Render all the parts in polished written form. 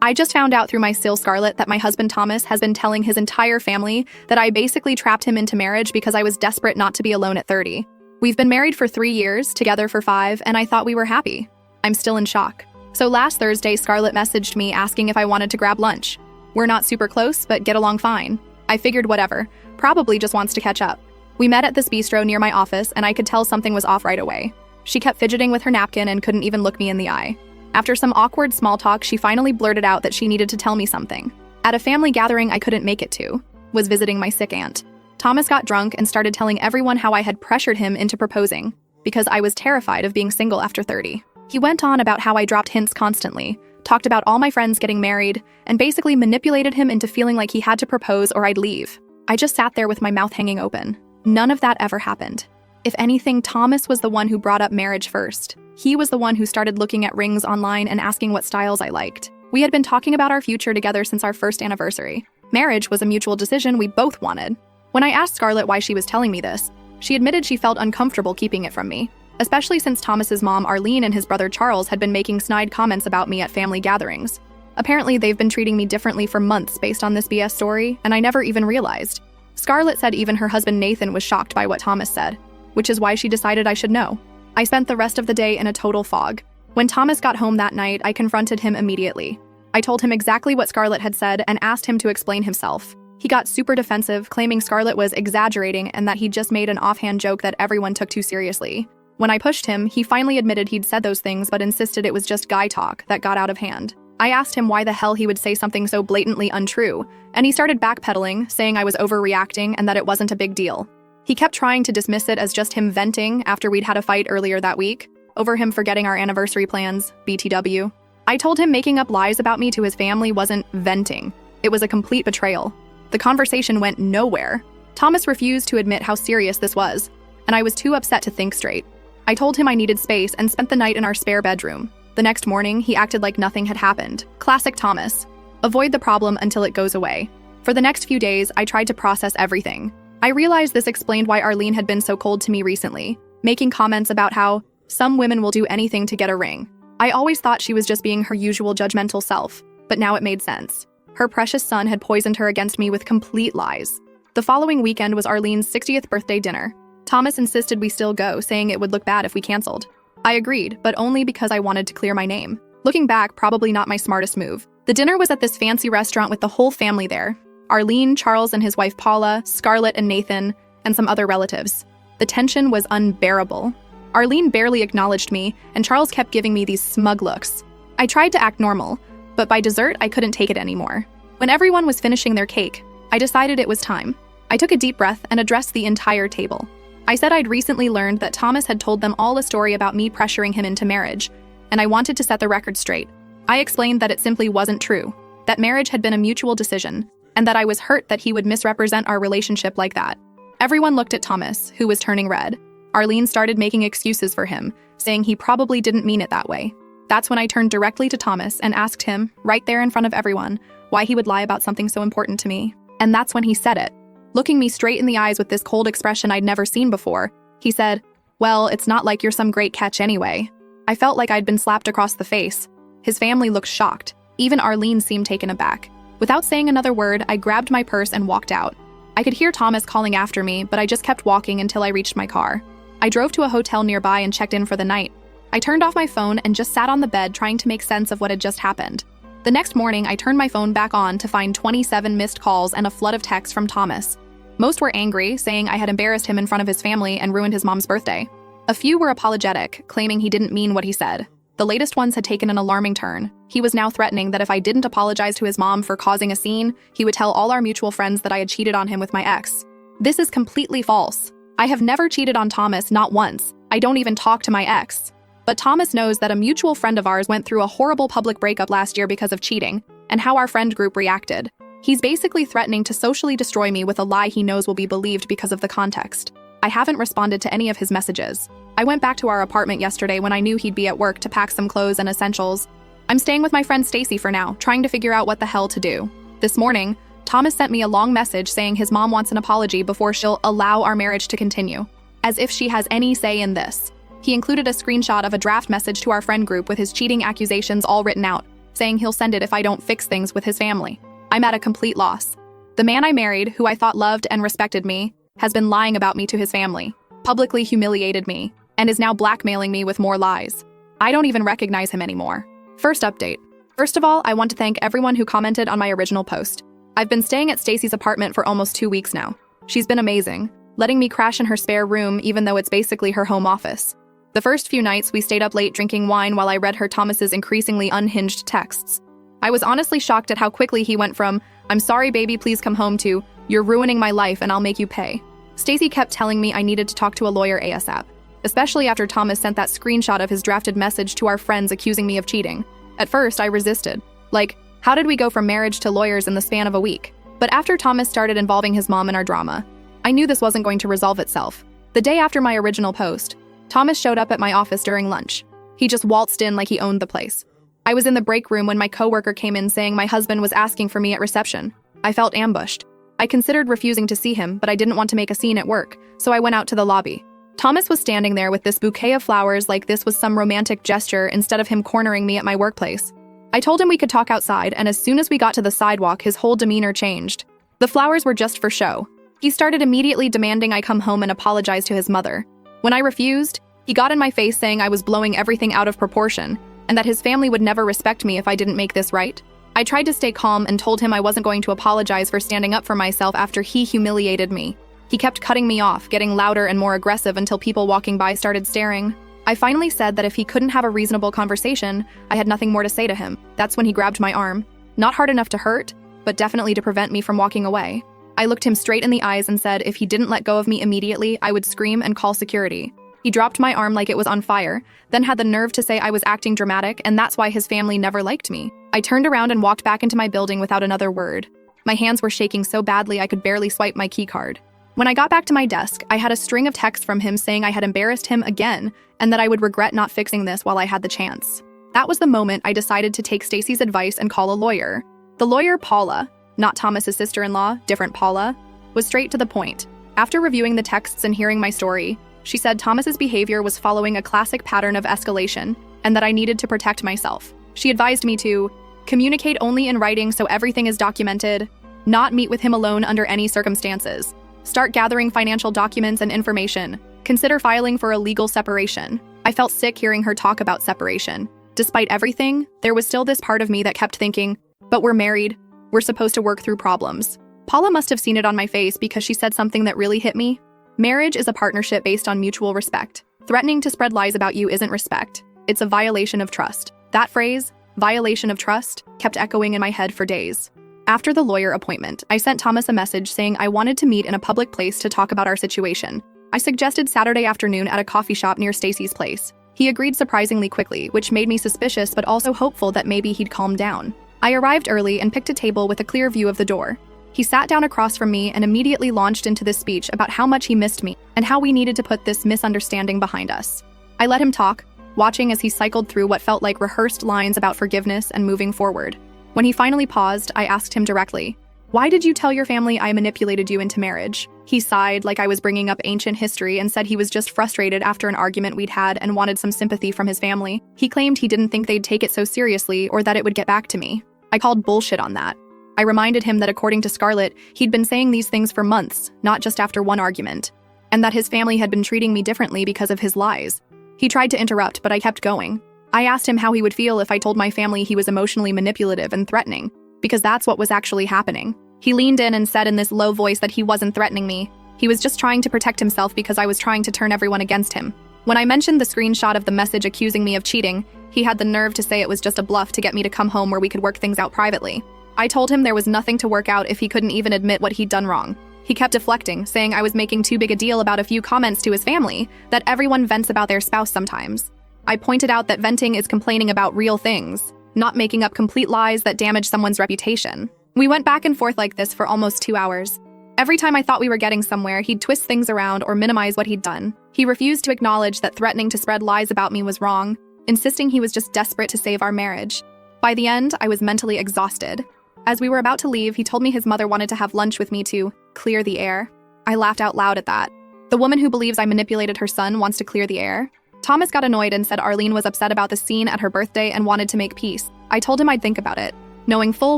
I just found out through my seal Scarlett that my husband Thomas has been telling his entire family that I basically trapped him into marriage because I was desperate not to be alone at 30. We've been married for 3 years, together for 5, and I thought we were happy. I'm still in shock. So last Thursday, Scarlett messaged me asking if I wanted to grab lunch. We're not super close, but get along fine. I figured whatever, probably just wants to catch up. We met at this bistro near my office, and I could tell something was off right away. She kept fidgeting with her napkin and couldn't even look me in the eye. After some awkward small talk, she finally blurted out that she needed to tell me something. At a family gathering I couldn't make it to, was visiting my sick aunt. Thomas got drunk and started telling everyone how I had pressured him into proposing, because I was terrified of being single after 30. He went on about how I dropped hints constantly, talked about all my friends getting married, and basically manipulated him into feeling like he had to propose or I'd leave. I just sat there with my mouth hanging open. None of that ever happened. If anything, Thomas was the one who brought up marriage first. He was the one who started looking at rings online and asking what styles I liked. We had been talking about our future together since our first anniversary. Marriage was a mutual decision we both wanted. When I asked Scarlett why she was telling me this, she admitted she felt uncomfortable keeping it from me, especially since Thomas's mom Arlene and his brother Charles had been making snide comments about me at family gatherings. Apparently, they've been treating me differently for months based on this BS story, and I never even realized. Scarlett said even her husband Nathan was shocked by what Thomas said, which is why she decided I should know. I spent the rest of the day in a total fog. When Thomas got home that night, I confronted him immediately. I told him exactly what Scarlett had said and asked him to explain himself. He got super defensive, claiming Scarlett was exaggerating and that he'd just made an offhand joke that everyone took too seriously. When I pushed him, he finally admitted he'd said those things but insisted it was just guy talk that got out of hand. I asked him why the hell he would say something so blatantly untrue, and he started backpedaling, saying I was overreacting and that it wasn't a big deal. He kept trying to dismiss it as just him venting after we'd had a fight earlier that week, over him forgetting our anniversary plans, BTW. I told him making up lies about me to his family wasn't venting. It was a complete betrayal. The conversation went nowhere. Thomas refused to admit how serious this was, and I was too upset to think straight. I told him I needed space and spent the night in our spare bedroom. The next morning, he acted like nothing had happened. Classic Thomas. Avoid the problem until it goes away. For the next few days, I tried to process everything. I realized this explained why Arlene had been so cold to me recently, making comments about how some women will do anything to get a ring. I always thought she was just being her usual judgmental self, but now it made sense. Her precious son had poisoned her against me with complete lies. The following weekend was Arlene's 60th birthday dinner. Thomas insisted we still go, saying it would look bad if we canceled. I agreed, but only because I wanted to clear my name. Looking back, probably not my smartest move. The dinner was at this fancy restaurant with the whole family there. Arlene, Charles and his wife Paula, Scarlett and Nathan, and some other relatives. The tension was unbearable. Arlene barely acknowledged me, and Charles kept giving me these smug looks. I tried to act normal, but by dessert, I couldn't take it anymore. When everyone was finishing their cake, I decided it was time. I took a deep breath and addressed the entire table. I said I'd recently learned that Thomas had told them all a story about me pressuring him into marriage, and I wanted to set the record straight. I explained that it simply wasn't true, that marriage had been a mutual decision, and that I was hurt that he would misrepresent our relationship like that. Everyone looked at Thomas, who was turning red. Arlene started making excuses for him, saying he probably didn't mean it that way. That's when I turned directly to Thomas and asked him, right there in front of everyone, why he would lie about something so important to me. And that's when he said it. Looking me straight in the eyes with this cold expression I'd never seen before, he said, "Well, it's not like you're some great catch anyway." I felt like I'd been slapped across the face. His family looked shocked. Even Arlene seemed taken aback. Without saying another word, I grabbed my purse and walked out. I could hear Thomas calling after me, but I just kept walking until I reached my car. I drove to a hotel nearby and checked in for the night. I turned off my phone and just sat on the bed trying to make sense of what had just happened. The next morning, I turned my phone back on to find 27 missed calls and a flood of texts from Thomas. Most were angry, saying I had embarrassed him in front of his family and ruined his mom's birthday. A few were apologetic, claiming he didn't mean what he said. The latest ones had taken an alarming turn. He was now threatening that if I didn't apologize to his mom for causing a scene, he would tell all our mutual friends that I had cheated on him with my ex. This is completely false. I have never cheated on Thomas, not once. I don't even talk to my ex. But Thomas knows that a mutual friend of ours went through a horrible public breakup last year because of cheating, and how our friend group reacted. He's basically threatening to socially destroy me with a lie he knows will be believed because of the context. I haven't responded to any of his messages. I went back to our apartment yesterday when I knew he'd be at work to pack some clothes and essentials. I'm staying with my friend Stacy for now, trying to figure out what the hell to do. This morning, Thomas sent me a long message saying his mom wants an apology before she'll allow our marriage to continue. As if she has any say in this. He included a screenshot of a draft message to our friend group with his cheating accusations all written out. saying he'll send it if I don't fix things with his family. I'm at a complete loss. The man I married, who I thought loved and respected me, has been lying about me to his family, publicly humiliated me, and is now blackmailing me with more lies. I don't even recognize him anymore. First update. First of all, I want to thank everyone who commented on my original post. I've been staying at Stacy's apartment for almost 2 weeks now. She's been amazing, letting me crash in her spare room even though it's basically her home office. The first few nights, we stayed up late drinking wine while I read her Thomas's increasingly unhinged texts. I was honestly shocked at how quickly he went from, "I'm sorry baby, please come home," to, "You're ruining my life and I'll make you pay." Stacy kept telling me I needed to talk to a lawyer ASAP, especially after Thomas sent that screenshot of his drafted message to our friends accusing me of cheating. At first, I resisted. Like, how did we go from marriage to lawyers in the span of a week? But after Thomas started involving his mom in our drama, I knew this wasn't going to resolve itself. The day after my original post, Thomas showed up at my office during lunch. He just waltzed in like he owned the place. I was in the break room when my coworker came in saying my husband was asking for me at reception. I felt ambushed. I considered refusing to see him, but I didn't want to make a scene at work, so I went out to the lobby. Thomas was standing there with this bouquet of flowers like this was some romantic gesture instead of him cornering me at my workplace. I told him we could talk outside, and as soon as we got to the sidewalk, his whole demeanor changed. The flowers were just for show. He started immediately demanding I come home and apologize to his mother. When I refused, he got in my face saying I was blowing everything out of proportion, and that his family would never respect me if I didn't make this right. I tried to stay calm and told him I wasn't going to apologize for standing up for myself after he humiliated me. He kept cutting me off, getting louder and more aggressive until people walking by started staring. I finally said that if he couldn't have a reasonable conversation, I had nothing more to say to him. That's when he grabbed my arm. Not hard enough to hurt, but definitely to prevent me from walking away. I looked him straight in the eyes and said if he didn't let go of me immediately, I would scream and call security. He dropped my arm like it was on fire, then had the nerve to say I was acting dramatic and that's why his family never liked me. I turned around and walked back into my building without another word. My hands were shaking so badly I could barely swipe my keycard. When I got back to my desk, I had a string of texts from him saying I had embarrassed him again and that I would regret not fixing this while I had the chance. That was the moment I decided to take Stacy's advice and call a lawyer. The lawyer, Paula, not Thomas's sister-in-law, different Paula, was straight to the point. After reviewing the texts and hearing my story, she said Thomas's behavior was following a classic pattern of escalation and that I needed to protect myself. She advised me to communicate only in writing so everything is documented, not meet with him alone under any circumstances, start gathering financial documents and information, consider filing for a legal separation. I felt sick hearing her talk about separation. Despite everything, there was still this part of me that kept thinking, but we're married, we're supposed to work through problems. Paula must have seen it on my face because she said something that really hit me. Marriage is a partnership based on mutual respect. Threatening to spread lies about you isn't respect. It's a violation of trust. That phrase, violation of trust, kept echoing in my head for days. After the lawyer appointment, I sent Thomas a message saying I wanted to meet in a public place to talk about our situation. I suggested Saturday afternoon at a coffee shop near Stacy's place. He agreed surprisingly quickly, which made me suspicious but also hopeful that maybe he'd calm down. I arrived early and picked a table with a clear view of the door. He sat down across from me and immediately launched into this speech about how much he missed me and how we needed to put this misunderstanding behind us. I let him talk, watching as he cycled through what felt like rehearsed lines about forgiveness and moving forward. When he finally paused, I asked him directly, "Why did you tell your family I manipulated you into marriage?" He sighed like I was bringing up ancient history and said he was just frustrated after an argument we'd had and wanted some sympathy from his family. He claimed he didn't think they'd take it so seriously or that it would get back to me. I called bullshit on that. I reminded him that according to Scarlett, he'd been saying these things for months, not just after one argument, and that his family had been treating me differently because of his lies. He tried to interrupt, but I kept going. I asked him how he would feel if I told my family he was emotionally manipulative and threatening, because that's what was actually happening. He leaned in and said in this low voice that he wasn't threatening me. He was just trying to protect himself because I was trying to turn everyone against him. When I mentioned the screenshot of the message accusing me of cheating, he had the nerve to say it was just a bluff to get me to come home where we could work things out privately. I told him there was nothing to work out if he couldn't even admit what he'd done wrong. He kept deflecting, saying I was making too big a deal about a few comments to his family, that everyone vents about their spouse sometimes. I pointed out that venting is complaining about real things, not making up complete lies that damage someone's reputation. We went back and forth like this for almost 2 hours. Every time I thought we were getting somewhere, he'd twist things around or minimize what he'd done. He refused to acknowledge that threatening to spread lies about me was wrong, insisting he was just desperate to save our marriage. By the end, I was mentally exhausted. As we were about to leave, he told me his mother wanted to have lunch with me to clear the air. I laughed out loud at that. The woman who believes I manipulated her son wants to clear the air? Thomas got annoyed and said Arlene was upset about the scene at her birthday and wanted to make peace. I told him I'd think about it, knowing full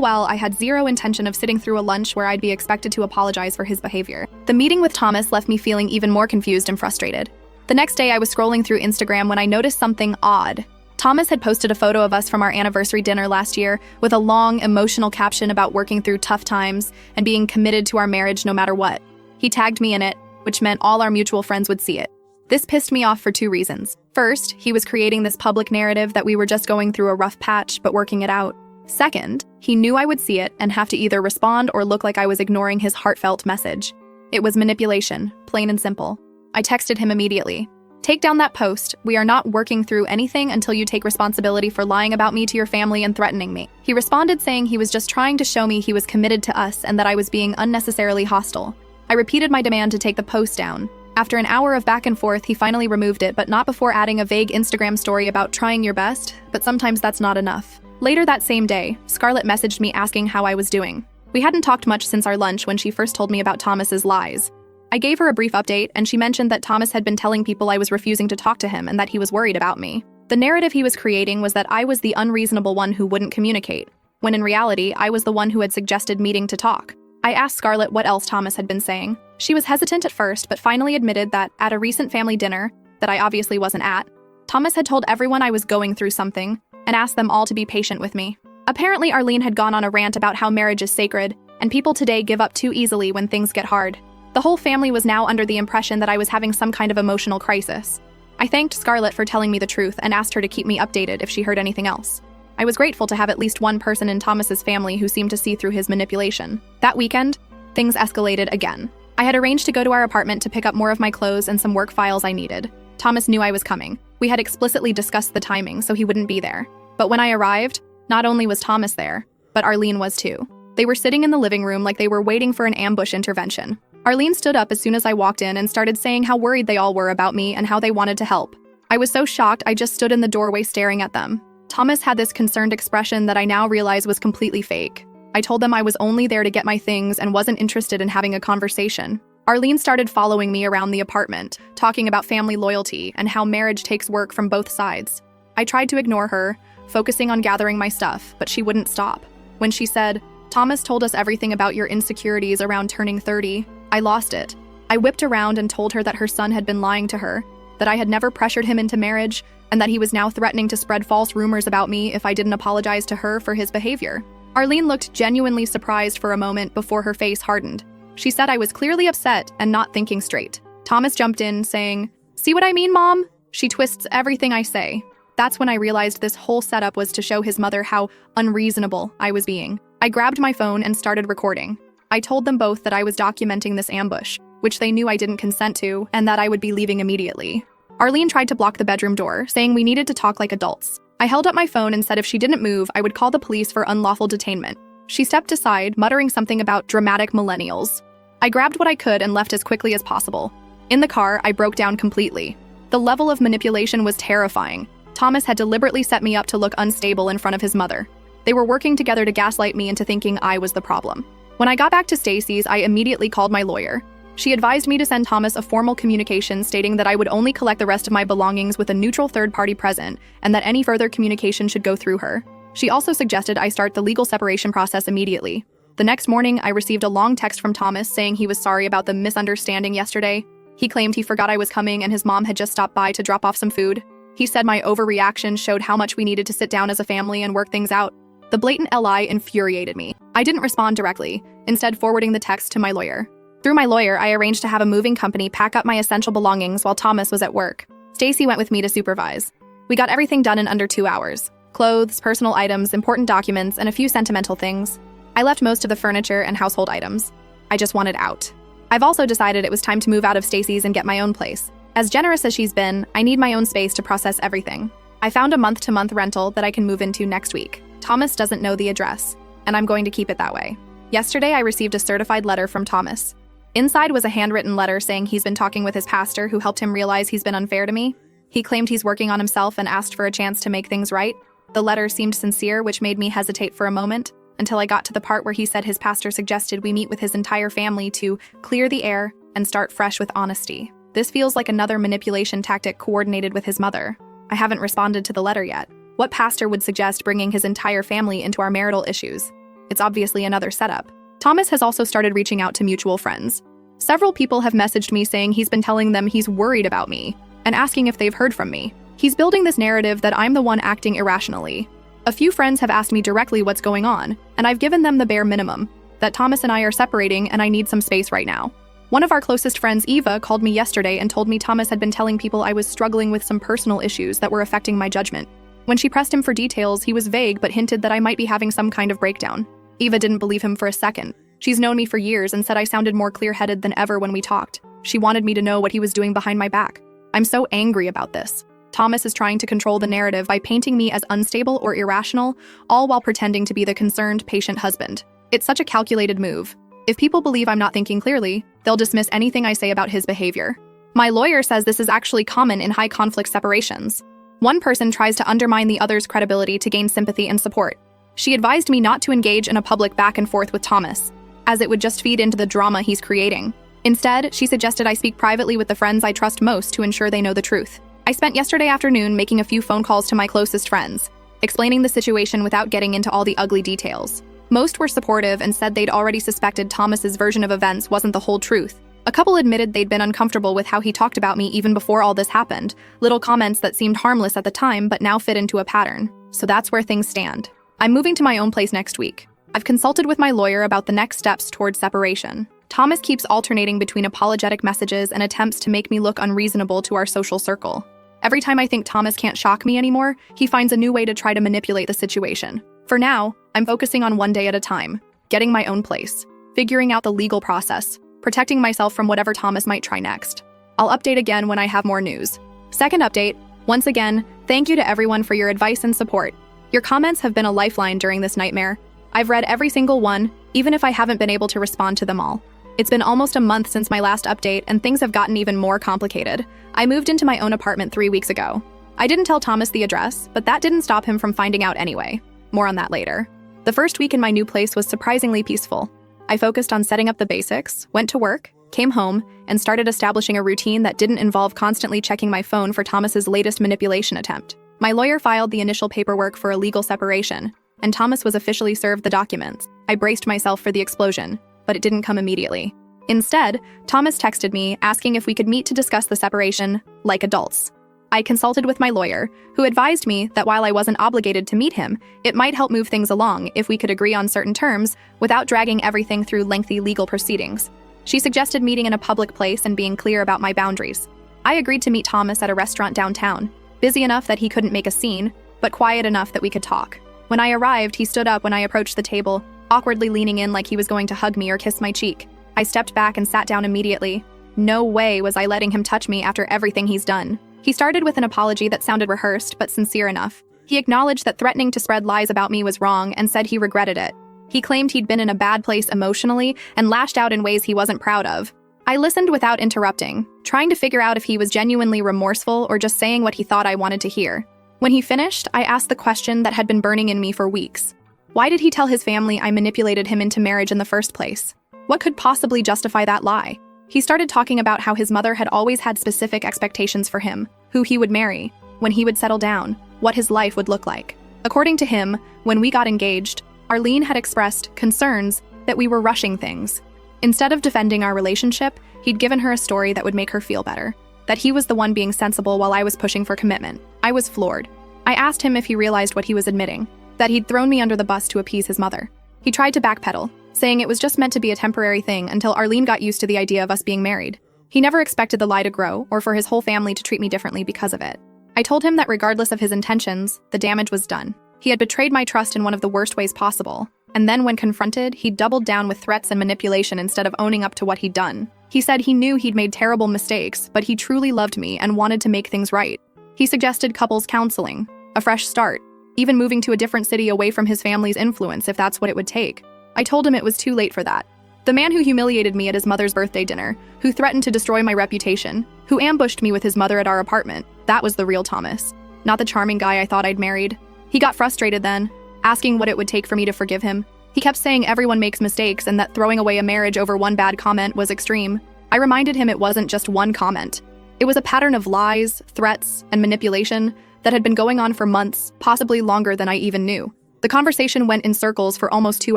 well I had zero intention of sitting through a lunch where I'd be expected to apologize for his behavior. The meeting with Thomas left me feeling even more confused and frustrated. The next day, I was scrolling through Instagram when I noticed something odd. Thomas had posted a photo of us from our anniversary dinner last year with a long, emotional caption about working through tough times and being committed to our marriage no matter what. He tagged me in it, which meant all our mutual friends would see it. This pissed me off for two reasons. First, he was creating this public narrative that we were just going through a rough patch but working it out. Second, he knew I would see it and have to either respond or look like I was ignoring his heartfelt message. It was manipulation, plain and simple. I texted him immediately. Take down that post. We are not working through anything until you take responsibility for lying about me to your family and threatening me. He responded saying he was just trying to show me he was committed to us and that I was being unnecessarily hostile. I repeated my demand to take the post down. After an hour of back and forth, he finally removed it, but not before adding a vague Instagram story about trying your best, but sometimes that's not enough. Later that same day, Scarlett messaged me asking how I was doing. We hadn't talked much since our lunch when she first told me about Thomas's lies. I gave her a brief update, and she mentioned that Thomas had been telling people I was refusing to talk to him and that he was worried about me. The narrative he was creating was that I was the unreasonable one who wouldn't communicate, when in reality, I was the one who had suggested meeting to talk. I asked Scarlett what else Thomas had been saying. She was hesitant at first, but finally admitted that at a recent family dinner, that I obviously wasn't at, Thomas had told everyone I was going through something and asked them all to be patient with me. Apparently, Arlene had gone on a rant about how marriage is sacred, and people today give up too easily when things get hard. The whole family was now under the impression that I was having some kind of emotional crisis. I thanked Scarlett for telling me the truth and asked her to keep me updated if she heard anything else. I was grateful to have at least one person in Thomas's family who seemed to see through his manipulation. That weekend, things escalated again. I had arranged to go to our apartment to pick up more of my clothes and some work files I needed. Thomas knew I was coming. We had explicitly discussed the timing so he wouldn't be there. But when I arrived, not only was Thomas there, but Arlene was too. They were sitting in the living room like they were waiting for an ambush intervention. Arlene stood up as soon as I walked in and started saying how worried they all were about me and how they wanted to help. I was so shocked I just stood in the doorway staring at them. Thomas had this concerned expression that I now realize was completely fake. I told them I was only there to get my things and wasn't interested in having a conversation. Arlene started following me around the apartment, talking about family loyalty and how marriage takes work from both sides. I tried to ignore her, focusing on gathering my stuff, but she wouldn't stop. When she said, "Thomas told us everything about your insecurities around turning 30, I lost it. I whipped around and told her that her son had been lying to her, that I had never pressured him into marriage, and that he was now threatening to spread false rumors about me if I didn't apologize to her for his behavior." Arlene looked genuinely surprised for a moment before her face hardened. She said I was clearly upset and not thinking straight. Thomas jumped in, saying, "See what I mean, Mom? She twists everything I say." That's when I realized this whole setup was to show his mother how unreasonable I was being. I grabbed my phone and started recording. I told them both that I was documenting this ambush, which they knew I didn't consent to, and that I would be leaving immediately. Arlene tried to block the bedroom door, saying we needed to talk like adults. I held up my phone and said if she didn't move, I would call the police for unlawful detainment. She stepped aside, muttering something about dramatic millennials. I grabbed what I could and left as quickly as possible. In the car, I broke down completely. The level of manipulation was terrifying. Thomas had deliberately set me up to look unstable in front of his mother. They were working together to gaslight me into thinking I was the problem. When I got back to Stacy's, I immediately called my lawyer. She advised me to send Thomas a formal communication stating that I would only collect the rest of my belongings with a neutral third party present and that any further communication should go through her. She also suggested I start the legal separation process immediately. The next morning, I received a long text from Thomas saying he was sorry about the misunderstanding yesterday. He claimed he forgot I was coming and his mom had just stopped by to drop off some food. He said my overreaction showed how much we needed to sit down as a family and work things out. The blatant lie infuriated me. I didn't respond directly, instead forwarding the text to my lawyer. Through my lawyer, I arranged to have a moving company pack up my essential belongings while Thomas was at work. Stacy went with me to supervise. We got everything done in under 2 hours. Clothes, personal items, important documents, and a few sentimental things. I left most of the furniture and household items. I just wanted out. I've also decided it was time to move out of Stacy's and get my own place. As generous as she's been, I need my own space to process everything. I found a month-to-month rental that I can move into next week. Thomas doesn't know the address, and I'm going to keep it that way. Yesterday, I received a certified letter from Thomas. Inside was a handwritten letter saying he's been talking with his pastor who helped him realize he's been unfair to me. He claimed he's working on himself and asked for a chance to make things right. The letter seemed sincere, which made me hesitate for a moment, until I got to the part where he said his pastor suggested we meet with his entire family to clear the air and start fresh with honesty. This feels like another manipulation tactic coordinated with his mother. I haven't responded to the letter yet. What pastor would suggest bringing his entire family into our marital issues? It's obviously another setup. Thomas has also started reaching out to mutual friends. Several people have messaged me saying he's been telling them he's worried about me and asking if they've heard from me. He's building this narrative that I'm the one acting irrationally. A few friends have asked me directly what's going on, and I've given them the bare minimum, that Thomas and I are separating and I need some space right now. One of our closest friends, Eva, called me yesterday and told me Thomas had been telling people I was struggling with some personal issues that were affecting my judgment. When she pressed him for details, he was vague but hinted that I might be having some kind of breakdown. Eva didn't believe him for a second. She's known me for years and said I sounded more clear-headed than ever when we talked. She wanted me to know what he was doing behind my back. I'm so angry about this. Thomas is trying to control the narrative by painting me as unstable or irrational, all while pretending to be the concerned, patient husband. It's such a calculated move. If people believe I'm not thinking clearly, they'll dismiss anything I say about his behavior. My lawyer says this is actually common in high-conflict separations. One person tries to undermine the other's credibility to gain sympathy and support. She advised me not to engage in a public back and forth with Thomas, as it would just feed into the drama he's creating. Instead, she suggested I speak privately with the friends I trust most to ensure they know the truth. I spent yesterday afternoon making a few phone calls to my closest friends, explaining the situation without getting into all the ugly details. Most were supportive and said they'd already suspected Thomas's version of events wasn't the whole truth. A couple admitted they'd been uncomfortable with how he talked about me even before all this happened, little comments that seemed harmless at the time but now fit into a pattern. So that's where things stand. I'm moving to my own place next week. I've consulted with my lawyer about the next steps towards separation. Thomas keeps alternating between apologetic messages and attempts to make me look unreasonable to our social circle. Every time I think Thomas can't shock me anymore, he finds a new way to try to manipulate the situation. For now, I'm focusing on one day at a time, getting my own place, figuring out the legal process, protecting myself from whatever Thomas might try next. I'll update again when I have more news. Second update, once again, thank you to everyone for your advice and support. Your comments have been a lifeline during this nightmare. I've read every single one, even if I haven't been able to respond to them all. It's been almost a month since my last update, and things have gotten even more complicated. I moved into my own apartment 3 weeks ago. I didn't tell Thomas the address, but that didn't stop him from finding out anyway. More on that later. The first week in my new place was surprisingly peaceful. I focused on setting up the basics, went to work, came home, and started establishing a routine that didn't involve constantly checking my phone for Thomas's latest manipulation attempt. My lawyer filed the initial paperwork for a legal separation, and Thomas was officially served the documents. I braced myself for the explosion, but it didn't come immediately. Instead, Thomas texted me asking if we could meet to discuss the separation like adults. I consulted with my lawyer, who advised me that while I wasn't obligated to meet him, it might help move things along if we could agree on certain terms without dragging everything through lengthy legal proceedings. She suggested meeting in a public place and being clear about my boundaries. I agreed to meet Thomas at a restaurant downtown, busy enough that he couldn't make a scene, but quiet enough that we could talk. When I arrived, he stood up when I approached the table, awkwardly leaning in like he was going to hug me or kiss my cheek. I stepped back and sat down immediately. No way was I letting him touch me after everything he's done. He started with an apology that sounded rehearsed but sincere enough. He acknowledged that threatening to spread lies about me was wrong and said he regretted it. He claimed he'd been in a bad place emotionally and lashed out in ways he wasn't proud of. I listened without interrupting, trying to figure out if he was genuinely remorseful or just saying what he thought I wanted to hear. When he finished, I asked the question that had been burning in me for weeks. Why did he tell his family I manipulated him into marriage in the first place? What could possibly justify that lie? He started talking about how his mother had always had specific expectations for him, who he would marry, when he would settle down, what his life would look like. According to him, when we got engaged, Arlene had expressed concerns that we were rushing things. Instead of defending our relationship, he'd given her a story that would make her feel better, that he was the one being sensible while I was pushing for commitment. I was floored. I asked him if he realized what he was admitting, that he'd thrown me under the bus to appease his mother. He tried to backpedal, saying it was just meant to be a temporary thing until Arlene got used to the idea of us being married. He never expected the lie to grow or for his whole family to treat me differently because of it. I told him that regardless of his intentions, the damage was done. He had betrayed my trust in one of the worst ways possible, and then when confronted, he doubled down with threats and manipulation instead of owning up to what he'd done. He said he knew he'd made terrible mistakes, but he truly loved me and wanted to make things right. He suggested couples counseling, a fresh start, even moving to a different city away from his family's influence if that's what it would take. I told him it was too late for that. The man who humiliated me at his mother's birthday dinner, who threatened to destroy my reputation, who ambushed me with his mother at our apartment, that was the real Thomas, not the charming guy I thought I'd married. He got frustrated then, asking what it would take for me to forgive him. He kept saying everyone makes mistakes and that throwing away a marriage over one bad comment was extreme. I reminded him it wasn't just one comment. It was a pattern of lies, threats, and manipulation that had been going on for months, possibly longer than I even knew. The conversation went in circles for almost 2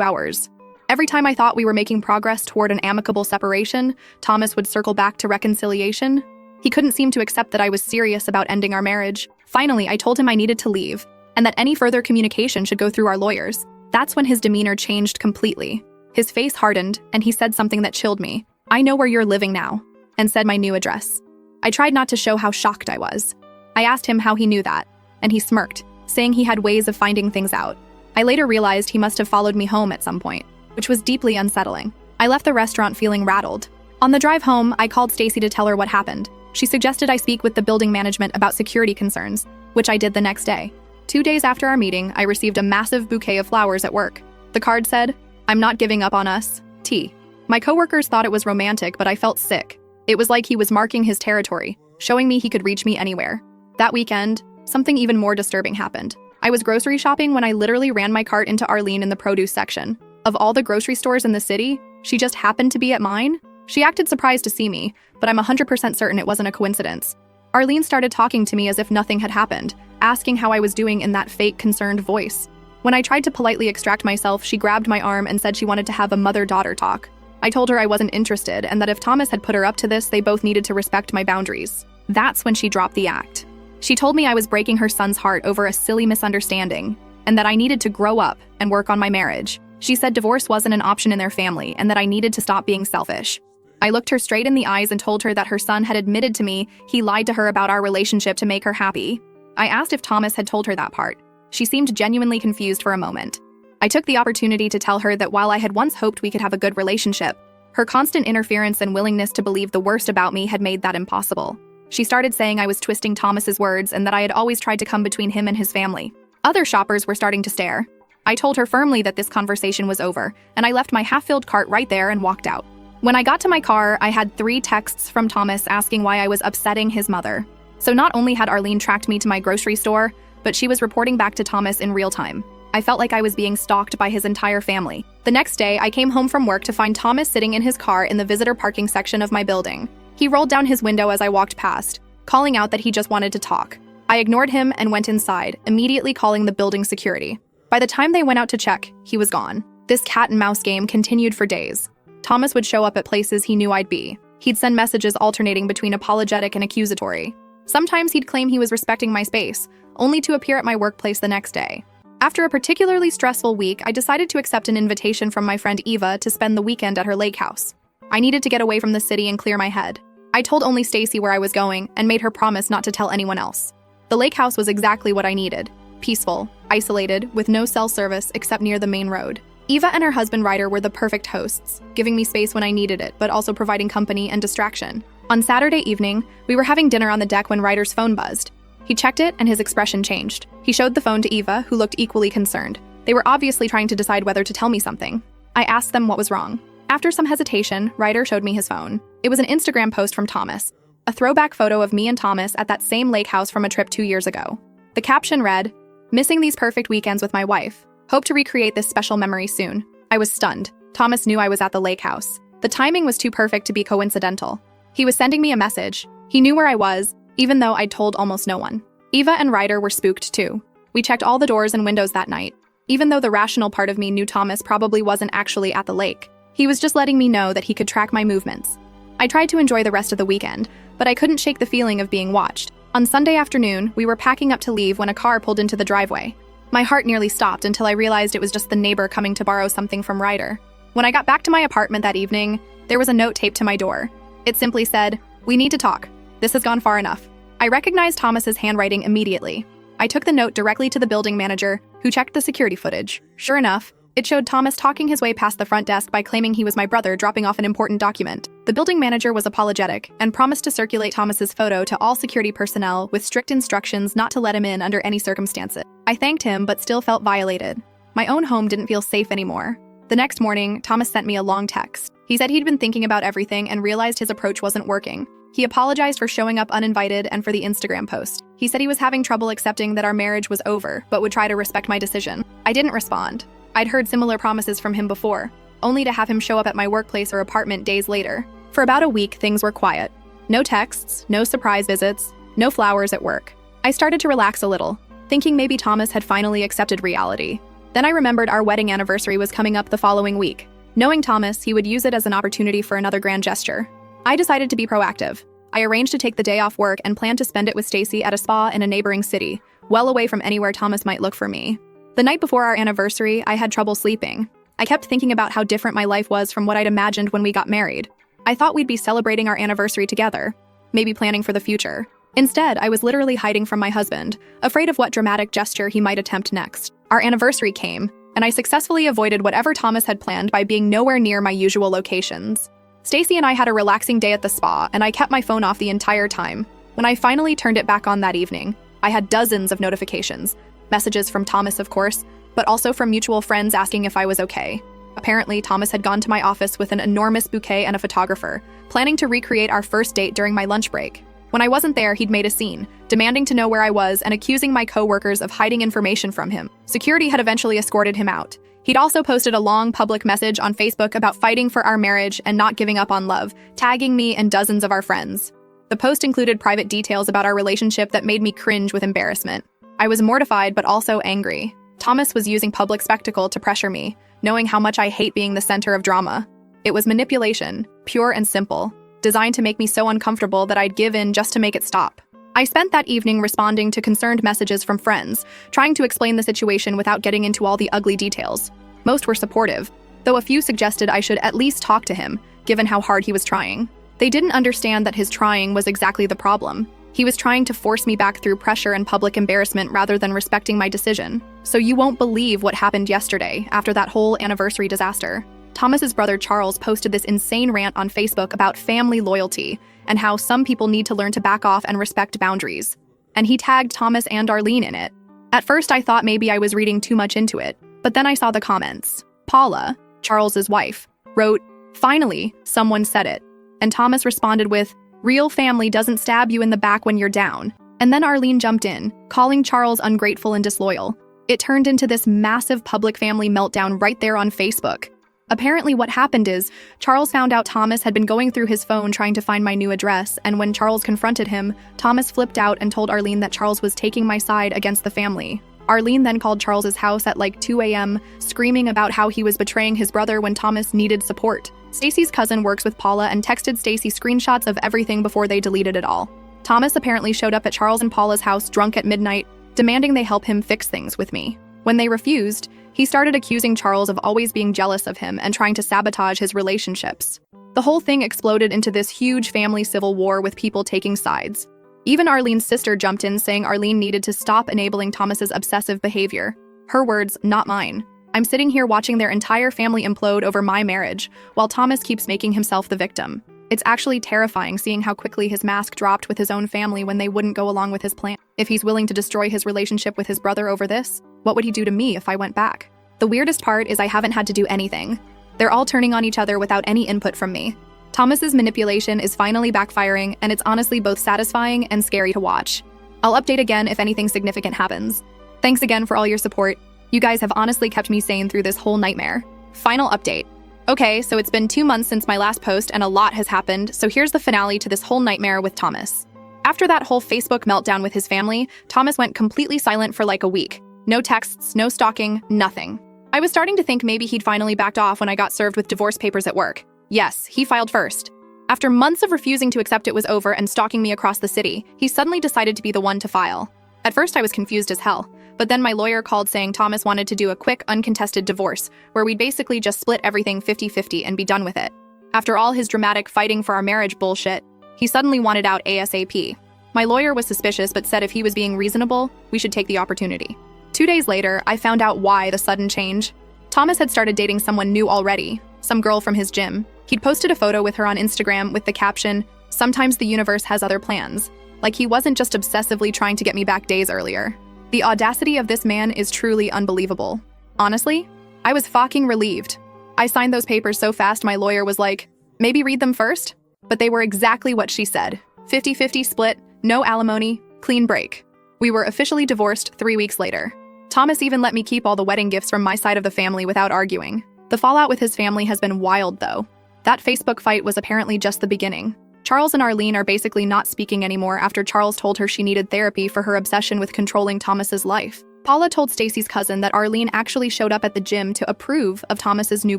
hours. Every time I thought we were making progress toward an amicable separation, Thomas would circle back to reconciliation. He couldn't seem to accept that I was serious about ending our marriage. Finally, I told him I needed to leave, and that any further communication should go through our lawyers. That's when his demeanor changed completely. His face hardened, and he said something that chilled me. "I know where you're living now," and said my new address. I tried not to show how shocked I was. I asked him how he knew that, and he smirked, saying he had ways of finding things out. I later realized he must have followed me home at some point, which was deeply unsettling. I left the restaurant feeling rattled. On the drive home, I called Stacy to tell her what happened. She suggested I speak with the building management about security concerns, which I did the next day. 2 days after our meeting, I received a massive bouquet of flowers at work. The card said, "I'm not giving up on us, T." My coworkers thought it was romantic, but I felt sick. It was like he was marking his territory, showing me he could reach me anywhere. That weekend, something even more disturbing happened. I was grocery shopping when I literally ran my cart into Arlene in the produce section. Of all the grocery stores in the city, she just happened to be at mine. She acted surprised to see me, but I'm 100% certain it wasn't a coincidence. Arlene started talking to me as if nothing had happened, asking how I was doing in that fake, concerned voice. When I tried to politely extract myself, she grabbed my arm and said she wanted to have a mother-daughter talk. I told her I wasn't interested and that if Thomas had put her up to this, they both needed to respect my boundaries. That's when she dropped the act. She told me I was breaking her son's heart over a silly misunderstanding, and that I needed to grow up and work on my marriage. She said divorce wasn't an option in their family and that I needed to stop being selfish. I looked her straight in the eyes and told her that her son had admitted to me he lied to her about our relationship to make her happy. I asked if Thomas had told her that part. She seemed genuinely confused for a moment. I took the opportunity to tell her that while I had once hoped we could have a good relationship, her constant interference and willingness to believe the worst about me had made that impossible. She started saying I was twisting Thomas's words and that I had always tried to come between him and his family. Other shoppers were starting to stare. I told her firmly that this conversation was over, and I left my half-filled cart right there and walked out. When I got to my car, I had 3 texts from Thomas asking why I was upsetting his mother. So not only had Arlene tracked me to my grocery store, but she was reporting back to Thomas in real time. I felt like I was being stalked by his entire family. The next day, I came home from work to find Thomas sitting in his car in the visitor parking section of my building. He rolled down his window as I walked past, calling out that he just wanted to talk. I ignored him and went inside, immediately calling the building security. By the time they went out to check, he was gone. This cat-and-mouse game continued for days. Thomas would show up at places he knew I'd be. He'd send messages alternating between apologetic and accusatory. Sometimes he'd claim he was respecting my space, only to appear at my workplace the next day. After a particularly stressful week, I decided to accept an invitation from my friend Eva to spend the weekend at her lake house. I needed to get away from the city and clear my head. I told only Stacy where I was going and made her promise not to tell anyone else. The lake house was exactly what I needed. Peaceful, isolated, with no cell service except near the main road. Eva and her husband Ryder were the perfect hosts, giving me space when I needed it, but also providing company and distraction. On Saturday evening, we were having dinner on the deck when Ryder's phone buzzed. He checked it and his expression changed. He showed the phone to Eva, who looked equally concerned. They were obviously trying to decide whether to tell me something. I asked them what was wrong. After some hesitation, Ryder showed me his phone. It was an Instagram post from Thomas, a throwback photo of me and Thomas at that same lake house from a trip 2 years ago. The caption read, "Missing these perfect weekends with my wife. Hope to recreate this special memory soon." I was stunned. Thomas knew I was at the lake house. The timing was too perfect to be coincidental. He was sending me a message. He knew where I was, even though I'd told almost no one. Eva and Ryder were spooked too. We checked all the doors and windows that night, even though the rational part of me knew Thomas probably wasn't actually at the lake. He was just letting me know that he could track my movements. I tried to enjoy the rest of the weekend, but I couldn't shake the feeling of being watched. On Sunday afternoon, we were packing up to leave when a car pulled into the driveway. My heart nearly stopped until I realized it was just the neighbor coming to borrow something from Ryder. When I got back to my apartment that evening, there was a note taped to my door. It simply said, "We need to talk. This has gone far enough." I recognized Thomas's handwriting immediately. I took the note directly to the building manager, who checked the security footage. Sure enough, it showed Thomas talking his way past the front desk by claiming he was my brother dropping off an important document. The building manager was apologetic and promised to circulate Thomas's photo to all security personnel with strict instructions not to let him in under any circumstances. I thanked him but still felt violated. My own home didn't feel safe anymore. The next morning, Thomas sent me a long text. He said he'd been thinking about everything and realized his approach wasn't working. He apologized for showing up uninvited and for the Instagram post. He said he was having trouble accepting that our marriage was over, but would try to respect my decision. I didn't respond. I'd heard similar promises from him before, only to have him show up at my workplace or apartment days later. For about a week, things were quiet. No texts, no surprise visits, no flowers at work. I started to relax a little, thinking maybe Thomas had finally accepted reality. Then I remembered our wedding anniversary was coming up the following week. Knowing Thomas, he would use it as an opportunity for another grand gesture. I decided to be proactive. I arranged to take the day off work and planned to spend it with Stacy at a spa in a neighboring city, well away from anywhere Thomas might look for me. The night before our anniversary, I had trouble sleeping. I kept thinking about how different my life was from what I'd imagined when we got married. I thought we'd be celebrating our anniversary together, maybe planning for the future. Instead, I was literally hiding from my husband, afraid of what dramatic gesture he might attempt next. Our anniversary came, and I successfully avoided whatever Thomas had planned by being nowhere near my usual locations. Stacy and I had a relaxing day at the spa, and I kept my phone off the entire time. When I finally turned it back on that evening, I had dozens of notifications. Messages from Thomas, of course, but also from mutual friends asking if I was okay. Apparently, Thomas had gone to my office with an enormous bouquet and a photographer, planning to recreate our first date during my lunch break. When I wasn't there, he'd made a scene, demanding to know where I was and accusing my coworkers of hiding information from him. Security had eventually escorted him out. He'd also posted a long public message on Facebook about fighting for our marriage and not giving up on love, tagging me and dozens of our friends. The post included private details about our relationship that made me cringe with embarrassment. I was mortified but also angry. Thomas was using public spectacle to pressure me, knowing how much I hate being the center of drama. It was manipulation, pure and simple, designed to make me so uncomfortable that I'd give in just to make it stop. I spent that evening responding to concerned messages from friends, trying to explain the situation without getting into all the ugly details. Most were supportive, though a few suggested I should at least talk to him, given how hard he was trying. They didn't understand that his trying was exactly the problem. He was trying to force me back through pressure and public embarrassment rather than respecting my decision. So you won't believe what happened yesterday after that whole anniversary disaster. Thomas's brother Charles posted this insane rant on Facebook about family loyalty and how some people need to learn to back off and respect boundaries. And he tagged Thomas and Arlene in it. At first I thought maybe I was reading too much into it, but then I saw the comments. Paula, Charles's wife, wrote, "Finally, someone said it." And Thomas responded with, "Real family doesn't stab you in the back when you're down." And then Arlene jumped in, calling Charles ungrateful and disloyal. It turned into this massive public family meltdown right there on Facebook. Apparently what happened is, Charles found out Thomas had been going through his phone trying to find my new address, and when Charles confronted him, Thomas flipped out and told Arlene that Charles was taking my side against the family. Arlene then called Charles's house at like 2 a.m., screaming about how he was betraying his brother when Thomas needed support. Stacy's cousin works with Paula and texted Stacy screenshots of everything before they deleted it all. Thomas apparently showed up at Charles and Paula's house drunk at midnight, demanding they help him fix things with me. When they refused, he started accusing Charles of always being jealous of him and trying to sabotage his relationships. The whole thing exploded into this huge family civil war with people taking sides. Even Arlene's sister jumped in saying Arlene needed to stop enabling Thomas's obsessive behavior. Her words, not mine. I'm sitting here watching their entire family implode over my marriage, while Thomas keeps making himself the victim. It's actually terrifying seeing how quickly his mask dropped with his own family when they wouldn't go along with his plan. If he's willing to destroy his relationship with his brother over this, what would he do to me if I went back? The weirdest part is I haven't had to do anything. They're all turning on each other without any input from me. Thomas's manipulation is finally backfiring, and it's honestly both satisfying and scary to watch. I'll update again if anything significant happens. Thanks again for all your support. You guys have honestly kept me sane through this whole nightmare. Final update. Okay, so it's been 2 months since my last post and a lot has happened, so here's the finale to this whole nightmare with Thomas. After that whole Facebook meltdown with his family, Thomas went completely silent for like a week. No texts, no stalking, nothing. I was starting to think maybe he'd finally backed off when I got served with divorce papers at work. Yes, he filed first. After months of refusing to accept it was over and stalking me across the city, he suddenly decided to be the one to file. At first I was confused as hell, but then my lawyer called saying Thomas wanted to do a quick, uncontested divorce, where we'd basically just split everything 50-50 and be done with it. After all his dramatic fighting for our marriage bullshit, he suddenly wanted out ASAP. My lawyer was suspicious but said if he was being reasonable, we should take the opportunity. 2 days later, I found out why the sudden change. Thomas had started dating someone new already, some girl from his gym. He'd posted a photo with her on Instagram with the caption, "Sometimes the universe has other plans." Like he wasn't just obsessively trying to get me back days earlier. The audacity of this man is truly unbelievable. Honestly, I was fucking relieved. I signed those papers so fast my lawyer was like, maybe read them first? But they were exactly what she said. 50-50 split, no alimony, clean break. We were officially divorced 3 weeks later. Thomas even let me keep all the wedding gifts from my side of the family without arguing. The fallout with his family has been wild though. That Facebook fight was apparently just the beginning. Charles and Arlene are basically not speaking anymore after Charles told her she needed therapy for her obsession with controlling Thomas's life. Paula told Stacy's cousin that Arlene actually showed up at the gym to approve of Thomas's new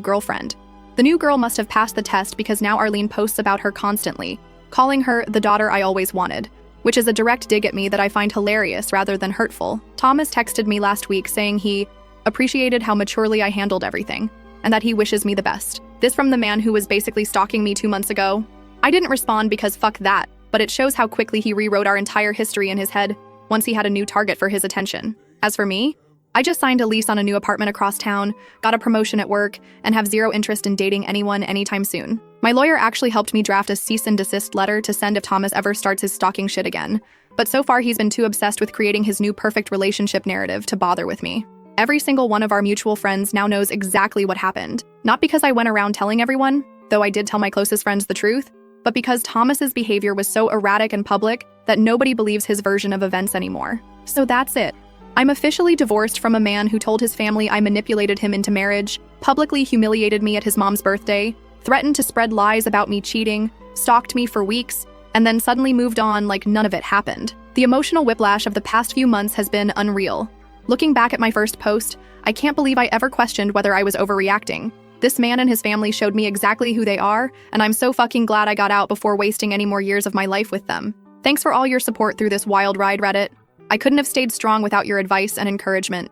girlfriend. The new girl must have passed the test because now Arlene posts about her constantly, calling her the daughter I always wanted, which is a direct dig at me that I find hilarious rather than hurtful. Thomas texted me last week saying he appreciated how maturely I handled everything, and that he wishes me the best. This from the man who was basically stalking me 2 months ago. I didn't respond because fuck that, but it shows how quickly he rewrote our entire history in his head once he had a new target for his attention. As for me, I just signed a lease on a new apartment across town, got a promotion at work, and have zero interest in dating anyone anytime soon. My lawyer actually helped me draft a cease and desist letter to send if Thomas ever starts his stalking shit again, but so far he's been too obsessed with creating his new perfect relationship narrative to bother with me. Every single one of our mutual friends now knows exactly what happened, not because I went around telling everyone, though I did tell my closest friends the truth, but because Thomas's behavior was so erratic and public that nobody believes his version of events anymore. So that's it. I'm officially divorced from a man who told his family I manipulated him into marriage, publicly humiliated me at his mom's birthday, threatened to spread lies about me cheating, stalked me for weeks, and then suddenly moved on like none of it happened. The emotional whiplash of the past few months has been unreal. Looking back at my first post, I can't believe I ever questioned whether I was overreacting. This man and his family showed me exactly who they are, and I'm so fucking glad I got out before wasting any more years of my life with them. Thanks for all your support through this wild ride, Reddit. I couldn't have stayed strong without your advice and encouragement.